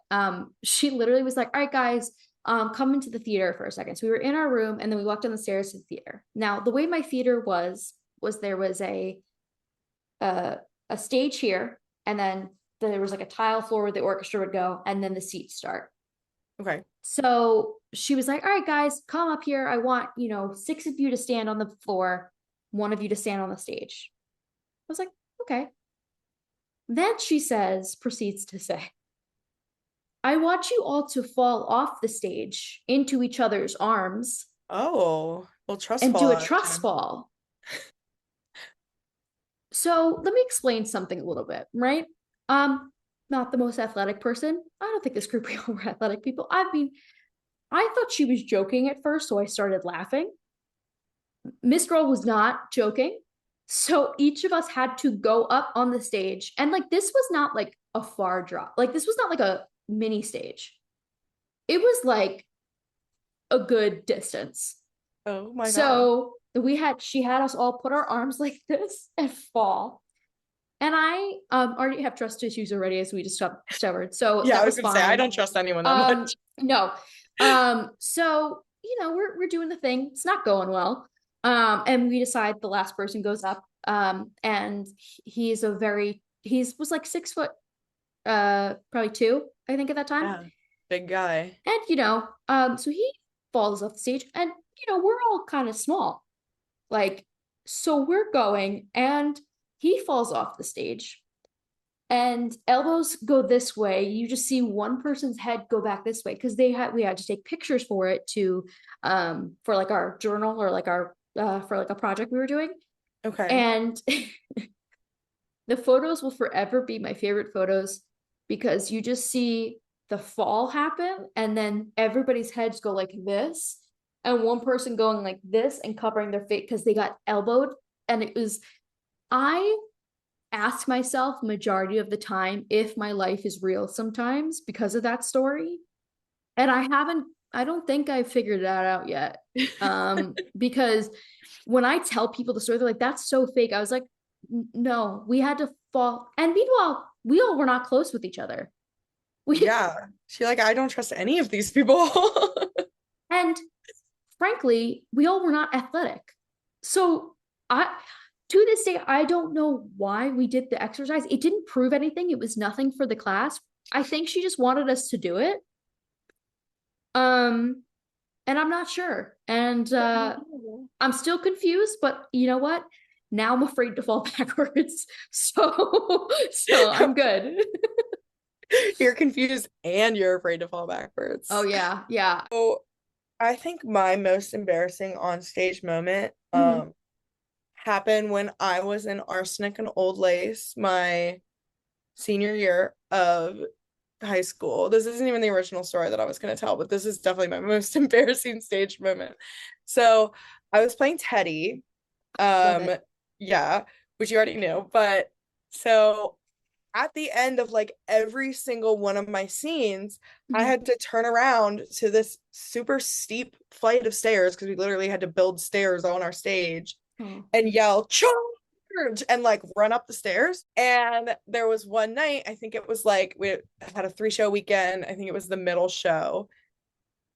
she literally was like, all right, guys, come into the theater for a second. So we were in our room and then we walked down the stairs to the theater. Now, the way my theater was there was uh, a stage here, and then there was like a tile floor where the orchestra would go, and then the seats start. Okay. So she was like, all right, guys, come up here. I want, six of you to stand on the floor, one of you to stand on the stage. I was like, okay. Then she proceeds to say, I want you all to fall off the stage into each other's arms Oh, well, trust and do fall a trust action. fall. So let me explain something a little bit, right? Not the most athletic person. I don't think this group of people were athletic people. I mean, I thought she was joking at first, so I started laughing. Miss Girl was not joking. So each of us had to go up on the stage. And like this was not like a far drop. Like this was not like a mini stage. It was like a good distance. Oh my God. So she had us all put our arms like this and fall. And I already have trust issues already, as we discovered. So Yeah, that I was was gonna say I fine. don't trust anyone that much. No. So we're doing the thing. It's not going well. And we decide the last person goes up. And he's he was like 6 foot, probably two, I think at that time. Yeah, big guy. And so he falls off the stage, and we're all kind of small. Like, so we're going, and he falls off the stage, and elbows go this way. You just see one person's head go back this way because we had to take pictures for it to for like our journal or like our for like a project we were doing. Okay. And the photos will forever be my favorite photos because you just see the fall happen and then everybody's heads go like this and one person going like this and covering their face because they got elbowed. And it was, I ask myself majority of the time if my life is real sometimes because of that story. And I don't think I've figured that out yet. Because when I tell people the story, they're like, that's so fake. I was like, no, we had to fall. And meanwhile, we all were not close with each other. We Yeah. She like, I don't trust any of these people. and frankly, we all were not athletic. So I to this day, I don't know why we did the exercise. It didn't prove anything. It was nothing for the class. I think she just wanted us to do it. Um, and I'm not sure. And I'm still confused, but you know what? Now I'm afraid to fall backwards. So I'm good. You're confused and you're afraid to fall backwards. Oh yeah, yeah. So I think my most embarrassing on stage moment Mhm. happened when I was in Arsenic and Old Lace my senior year of high school. This isn't even the original story that I was going to tell, but this is definitely my most embarrassing stage moment. So I was playing Teddy. Love Um, it. yeah, which you already knew. But so at the end of like every single one of my scenes, I Mhm. had to turn around to this super steep flight of stairs because we literally had to build stairs on our stage Oh. and yell charge and like run up the stairs. And there was one night, I think it was like we had a 3 show weekend. I think it was the middle show.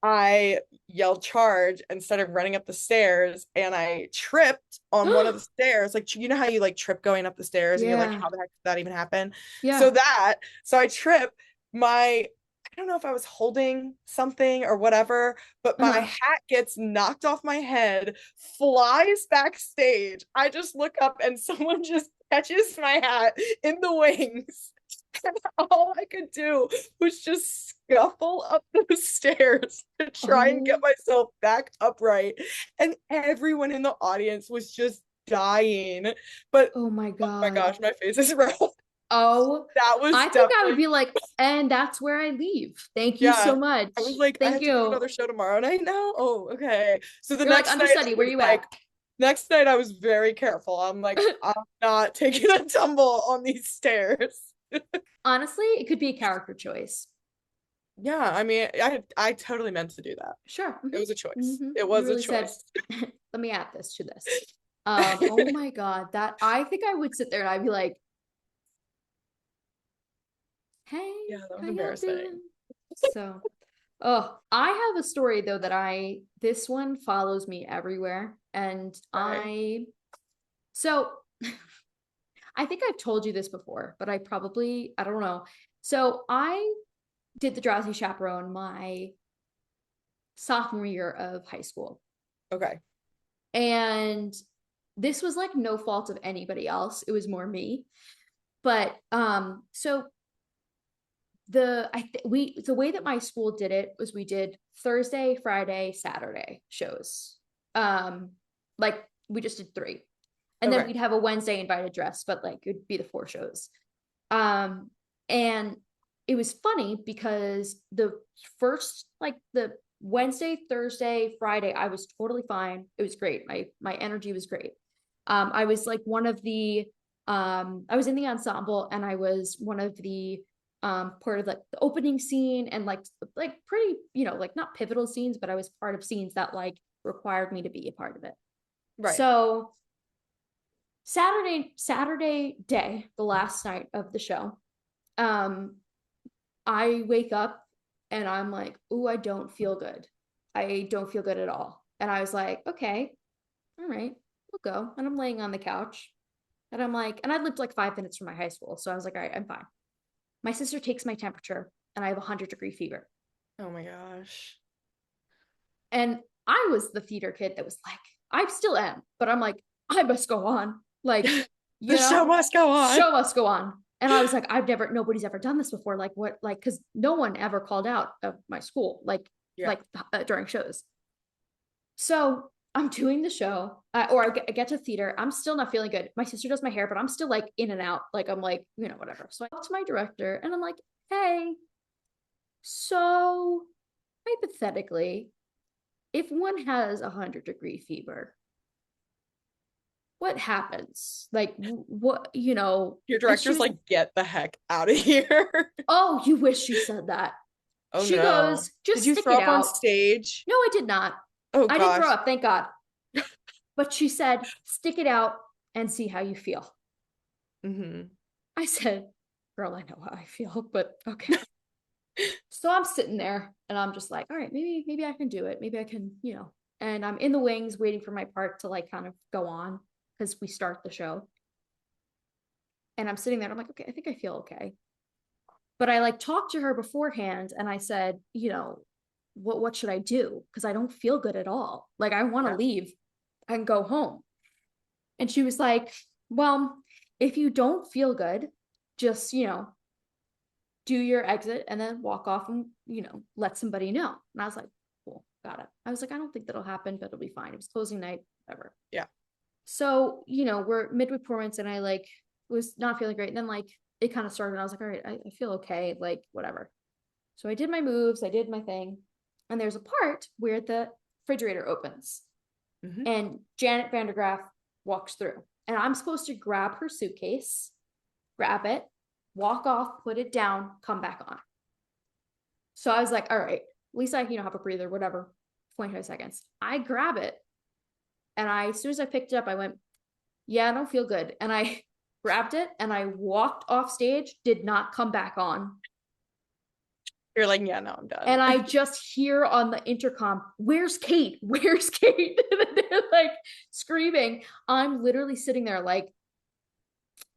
I yelled charge and started running up the stairs and I tripped on one of the stairs. Like, you know how you like trip going up the stairs and you're like, Yeah. how the heck did that even happen? So Yeah. that, so I trip my, I don't know if I was holding something or whatever, but my Uh-huh. hat gets knocked off my head, flies backstage. I just look up and someone just catches my hat in the wings. And all I could do was just scuffle up those stairs to try and get Oh, myself back upright. And everyone in the audience was just dying. But oh my oh my God. gosh, my face is red. Oh, That was I think I would definitely, be like, and that's where I leave. Thank you so yeah. I was much. like, I Thank have to go to you. another show tomorrow night now. Oh, okay. So the You're like, next night I understudy, where was you like, at? next night I was very careful. I'm like, I'm not taking a tumble on these stairs. Honestly, it could be a character choice. Yeah, I mean, I totally meant to do that. Sure. It was a choice. It You was a really said, choice. let me add this to this. Oh my God, that I think I would sit there and I'd be like, hey, Yeah, that how was y'all embarrassing. doing? So, oh, I have a story though that this one follows me everywhere. And Okay. so I think I've told you this before, but I don't know. So I did the Drowsy Chaperone my sophomore year of high school. Okay. And this was like no fault of anybody else. It was more me. But so the way that my school did it was we did Thursday, Friday, Saturday shows. Um like we just did three. And then Okay. we'd have a Wednesday invited dress, but like it would be the four shows. Um and it was funny because the first like the Wednesday, Thursday, Friday, I was totally fine. It was great. My energy was great. I was like one of the I was in the ensemble and I was one of the part of like the opening scene and like pretty, like not pivotal scenes, but I was part of scenes that like required me to be a part of it. Right. So Saturday day, the last night of the show, um, I wake up and I'm like, "Ooh, I don't feel good. I don't feel good at all." And I was like, "Okay, all right, we'll go." And I'm laying on the couch, and I'm like, and I lived like 5 minutes from my high school, so I was like, "All right, I'm fine." My sister takes my temperature, and I have 100-degree fever. Oh my gosh. And I was the theater kid that was like, I still am, but I'm like, I must go on. Like, The show must go on. Show must go on. And I was like, nobody's ever done this before. Like, what, like, because no one ever called out of my school, during shows. So I'm doing the show, or I get to theater. I'm still not feeling good. My sister does my hair, but I'm still like in and out. Like, I'm like, whatever. So I talk to my director and I'm like, hey, so hypothetically, if one has 100-degree fever, what happens? Like, what, Your director's like, get the heck out of here. Oh, you wish she said that. Oh, she no. goes, just did you stick throw it up out on stage? No, I did not. Oh, I gosh. didn't throw up, thank God. But she said, stick it out and see how you feel. I said, girl, I know how I feel, but okay. So I'm sitting there and I'm just like, all right, maybe I can do it. Maybe I can, and I'm in the wings waiting for my part to like kind of go on because we start the show. And I'm sitting there and I'm like, okay, I think I feel okay. But I like talked to her beforehand and I said, what should I do? Because I don't feel good at all. Like, I want to leave and go home. And she was like, well, if you don't feel good, just, do your exit and then walk off and, let somebody know. And I was like, cool, got it. I was like, I don't think that'll happen, but it'll be fine. It was closing night, whatever. Yeah. So, we're mid performance and I like was not feeling great. And then like it kind of started and I was like, all right, I feel okay, like whatever. So I did my moves, I did my thing. And there's a part where the refrigerator opens and Janet Vandergraff walks through and I'm supposed to grab her suitcase, grab it, walk off, put it down, come back on. So I was like, all right, at least I, have a breather, whatever, 25 seconds. I grab it. And as soon as I picked it up, I went, yeah, I don't feel good. And I grabbed it and I walked off stage, did not come back on. You're like, yeah, no, I'm done. And I just hear on the intercom, where's Kate? Where's Kate? And they're like screaming. I'm literally sitting there like,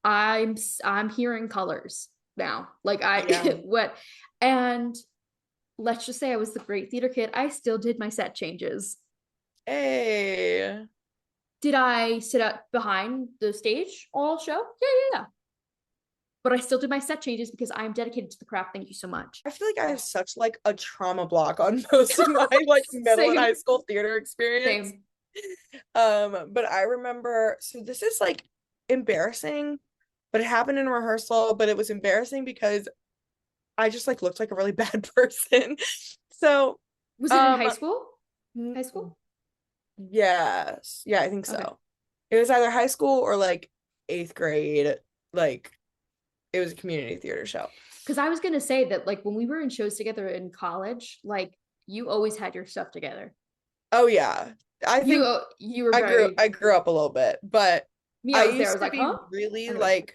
I'm hearing colors now. Like what? And let's just say I was the great theater kid. I still did my set changes. Hey. Did I sit up behind the stage all show? Yeah. But I still did my set changes because I'm dedicated to the craft. Thank you so much. I feel like I have such like a trauma block on most of my like middle and high school theater experience. Same. But I remember, so this is like embarrassing, but it happened in rehearsal, but it was embarrassing because I just like looked like a really bad person. So was it in high school? High school? Yes. Yeah, I think so. Okay. It was either high school or like 8th grade. Like it was a community theater show. Because I was gonna say that like when we were in shows together in college, like you always had your stuff together. Oh yeah. I think you were I grew up a little bit, but I used to be really like,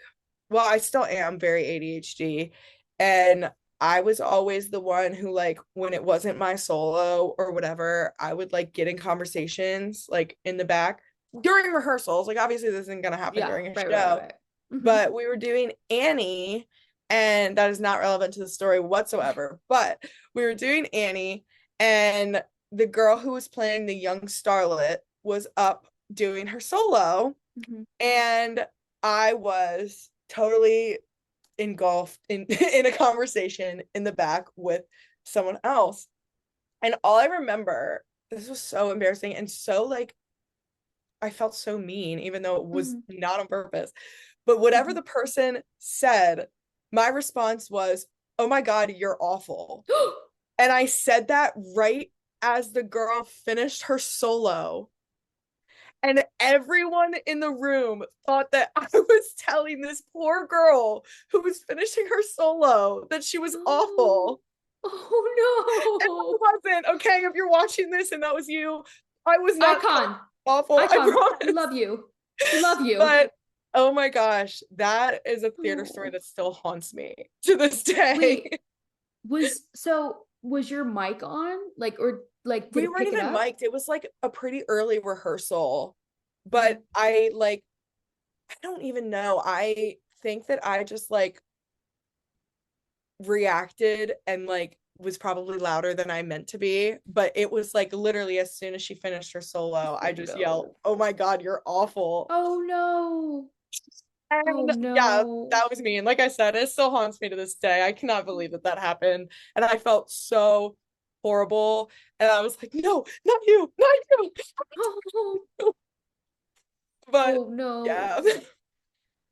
well, I still am very ADHD, and I was always the one who like when it wasn't my solo or whatever, I would like get in conversations like in the back during rehearsals. Like obviously this isn't gonna happen during a show. Right. But we were doing Annie, and that is not relevant to the story whatsoever, but we were doing Annie, and the girl who was playing the young starlet was up doing her solo, and I was totally engulfed in a conversation in the back with someone else. And all I remember, this was so embarrassing and so like I felt so mean, even though it was not on purpose. But whatever the person said, my response was, oh my God, you're awful. And I said that right as the girl finished her solo. And everyone in the room thought that I was telling this poor girl who was finishing her solo that she was awful. Oh no. And I wasn't. Okay, if you're watching this and that was you, I was not awful. I promise. Love you. But oh my gosh, that is a theater story that still haunts me to this day. Wait, was your mic on? Like, or like we weren't even mic'd. It was like a pretty early rehearsal, but I don't even know. I think that I just like reacted and like was probably louder than I meant to be, but it was like literally as soon as she finished her solo, I Oh just yelled, no. "Oh my God, you're awful." Oh no. Oh And yeah, no. that was me. And like I said, it still haunts me to this day. I cannot believe that that happened. And I felt so horrible. And I was like, no, not you, not you. Oh, But oh no. yeah,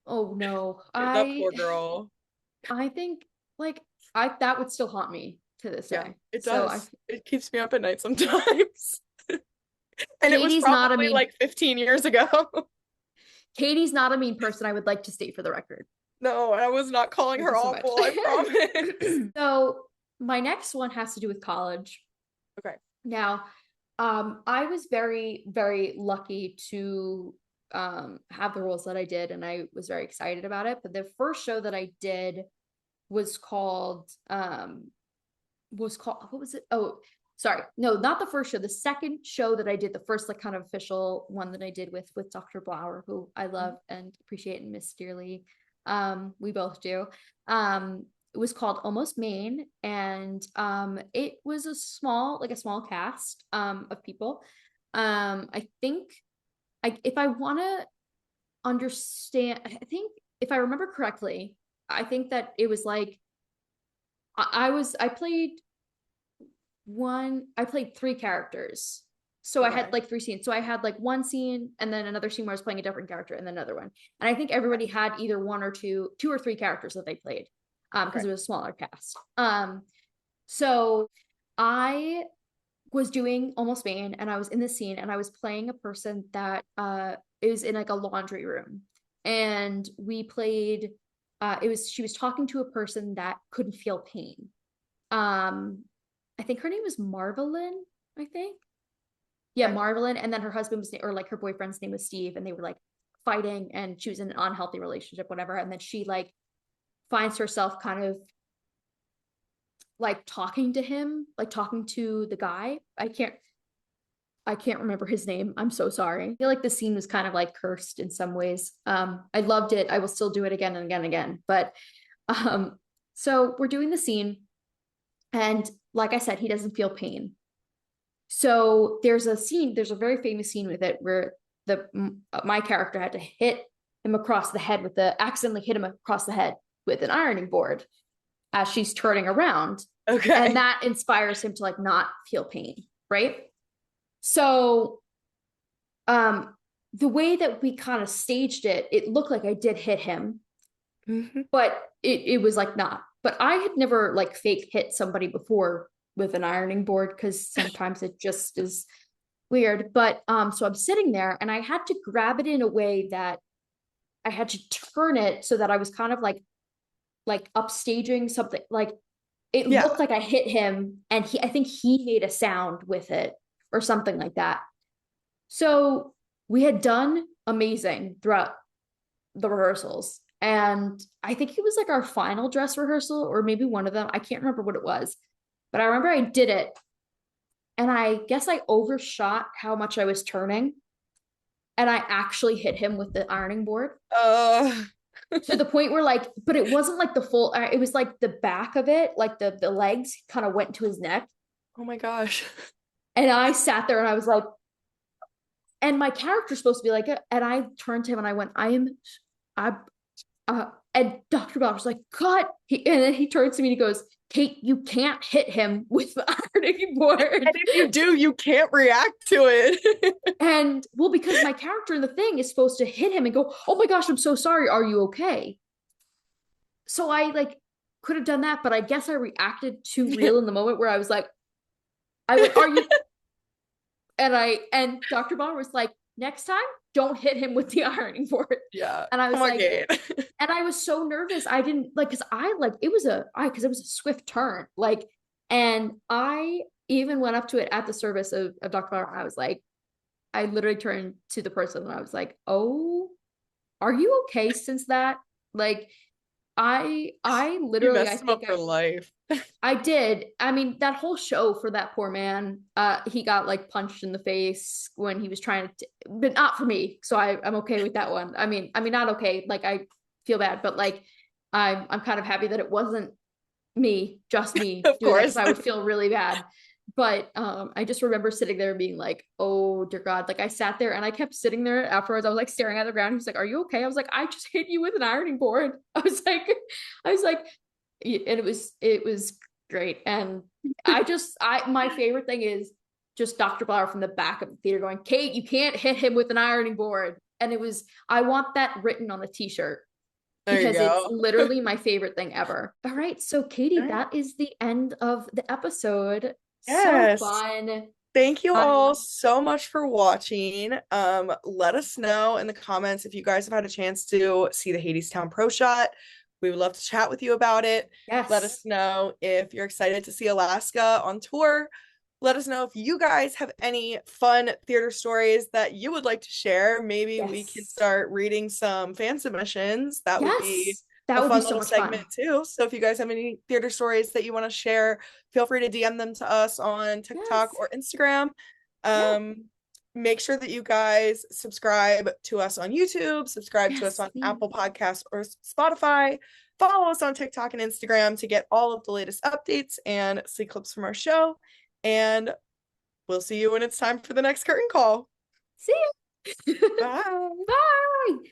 Oh no. that poor girl. I think like I that would still haunt me to this Yeah, day. it So I does. It keeps me up at night sometimes. And it was Katie's not a probably mean like 15 years ago. Katie's not a mean person, I would like to state for the record. No, I was not calling Thank her you so much. awful, I promise. So my next one has to do with college. Okay. Now, I was very, very lucky to have the roles that I did, and I was very excited about it. But the first show that I did was called what was it? Oh, sorry. No, not the first show. The second show that I did, the first like kind of official one that I did with Dr. Blauer, who I love and appreciate and miss dearly. We both do. It was called Almost Maine, and it was a small cast of people. I think if I want to understand, I think if I remember correctly, I think that it was like I played three characters. So I had Okay. like three scenes. So I had like one scene and then another scene where I was playing a different character and then another one. And I think everybody had either one or two or three characters that they played because Okay. it was a smaller cast. So I was doing Almost Maine and I was in the scene and I was playing a person that is in like a laundry room. And we played she was talking to a person that couldn't feel pain. Um I think her name was Marvelyn, I think. Yeah, Okay. Marvelyn. And then her husband was, or like her boyfriend's name was Steve, and they were like fighting and she was in an unhealthy relationship, whatever. And then she like finds herself kind of like talking to him, like talking to the guy. I can't remember his name. I'm so sorry. I feel like the scene was kind of like cursed in some ways. I loved it. I will still do it again and again and again. But so we're doing the scene, and like I said, he doesn't feel pain. So there's a very famous scene with it where my character had to hit him across the head accidentally hit him across the head with an ironing board as she's turning around. And Okay. that inspires him to like not feel pain, right? So the way that we kind of staged it, it looked like I did hit him, Mhm. but it was like not. But I had never like fake hit somebody before with an ironing board because sometimes it just is weird. But so I'm sitting there and I had to grab it in a way that I had to turn it so that I was kind of like upstaging something. Like it Yeah. looked like I hit him and I think he made a sound with it or something like that. So we had done amazing throughout the rehearsals. And I think it was like our final dress rehearsal, or maybe one of them. I can't remember what it was, but I remember I did it. And I guess I overshot how much I was turning. And I actually hit him with the ironing board Uh, to the point where, like, but it wasn't like the full, it was like the back of it, like the legs kind of went to his neck. oh my gosh. And I sat there and I was like, and my character's supposed to be like, and I turned to him and I went, I and Dr. Bell was like, cut. And then he turns to me and he goes, Kate, you can't hit him with the ironing board. And if you do, you can't react to it. And well, because my character in the thing is supposed to hit him and go, oh my gosh, I'm so sorry. Are you okay? So I like could have done that, but I guess I reacted too real in the moment where I was like, I went, are you? And Dr. Bonner was like, next time, don't hit him with the ironing board. Yeah. And I Come was on, like, Kate. and I was so nervous. I didn't like because I like because it was a swift turn. Like, and I even went up to it at the service of Dr. Bonner. I was like, I literally turned to the person and I was like, oh, are you okay since that? Like, I You literally I messed him up think for life. I did. I mean, that whole show for that poor man, he got like punched in the face when he was trying to, but not for me. So I'm okay with that one. I mean, not okay. Like I feel bad, but like I'm kind of happy that it wasn't just me Of doing that because course. I would feel really bad. But I just remember sitting there being like, oh dear God. Like I sat there and I kept sitting there afterwards. I was like staring at the ground. He was like, are you okay? I was like, I just hit you with an ironing board. I was like, and it was great. And my favorite thing is just Dr. Bauer from the back of the theater going, Kate, you can't hit him with an ironing board. And I want that written on a t-shirt There you because it's go. literally my favorite thing ever. All right. So, All Katie, right. that is the end of the episode. So Yes. fun. Thank you I, all so much for watching. Let us know in the comments if you guys have had a chance to see the Hadestown Pro Shot. We would love to chat with you about it. Let yes. us know if you're excited to see Alaska on tour. Let us know if you guys have any fun theater stories that you would like to share. Maybe we can Yes. start reading some fan submissions. That would be Yes. That a would be fun so little much fun. segment too. So if you guys have any theater stories that you want to share, feel free to DM them to us on TikTok Yes. or Instagram. Yeah. Um, Make sure that you guys subscribe to us on YouTube, subscribe to us Yes, on please. Apple Podcasts or Spotify. Follow us on TikTok and Instagram to get all of the latest updates and see clips from our show. And we'll see you when it's time for the next curtain call. See you. Bye. Bye.